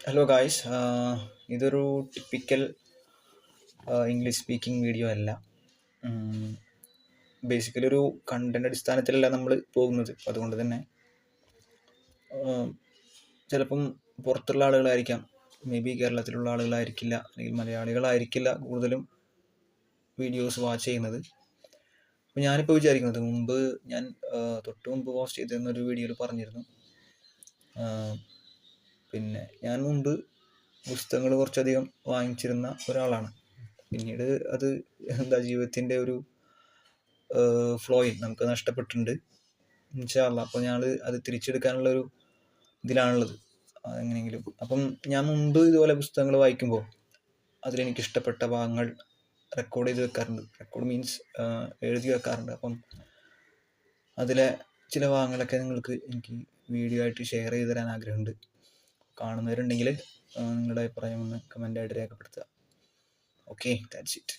Hello guys, ഇതൊരു typical English speaking video അല്ല. Basically ഒരു കണ്ടന്റ് അടിസ്ഥാനത്തിലല്ല നമ്മൾ പോകുന്നത്. അതുകൊണ്ട് തന്നെ ചിലപ്പം പുറത്തുള്ള ആളുകളായിരിക്കാം, മേ ബി കേരളത്തിലുള്ള ആളുകളായിരിക്കില്ല, അല്ലെങ്കിൽ മലയാളികളായിരിക്കില്ല കൂടുതലും വീഡിയോസ് വാച്ച് ചെയ്യുന്നത്. അപ്പോൾ ഞാനിപ്പോൾ വിചാരിക്കുന്നത്, ഞാൻ തൊട്ട് മുമ്പ് പോസ്റ്റ് ചെയ്തിരുന്നൊരു വീഡിയോയിൽ പറഞ്ഞിരുന്നു, പിന്നെ ഞാൻ മുമ്പ് പുസ്തകങ്ങൾ കുറച്ചധികം വാങ്ങിച്ചിരുന്ന ഒരാളാണ്. പിന്നീട് അത് ജീവിതത്തിൻ്റെ ഒരു ഫ്ലോയിൽ നമുക്ക് നഷ്ടപ്പെട്ടിട്ടുണ്ട്. ഇൻഷാ അല്ലാഹ് അപ്പോൾ ഞങ്ങൾ അത് തിരിച്ചെടുക്കാനുള്ളൊരു ഇതിലാണുള്ളത്, എങ്ങനെയെങ്കിലും. അപ്പം ഞാൻ മുമ്പ് ഇതുപോലെ പുസ്തകങ്ങൾ വായിക്കുമ്പോൾ അതിലെനിക്കിഷ്ടപ്പെട്ട ഭാഗങ്ങൾ റെക്കോർഡ് ചെയ്ത് വെക്കാറുണ്ട്. റെക്കോർഡ് മീൻസ് എഴുതി വെക്കാറുണ്ട്. അപ്പം അതിലെ ചില ഭാഗങ്ങളൊക്കെ എനിക്ക് വീഡിയോ ആയിട്ട് ഷെയർ ചെയ്ത് തരാൻ ആഗ്രഹമുണ്ട്. കാണുന്നവരുണ്ടെങ്കിൽ നിങ്ങളുടെ അഭിപ്രായം ഒന്ന് കമൻ്റായിട്ട് രേഖപ്പെടുത്തുക. Okay, that's it.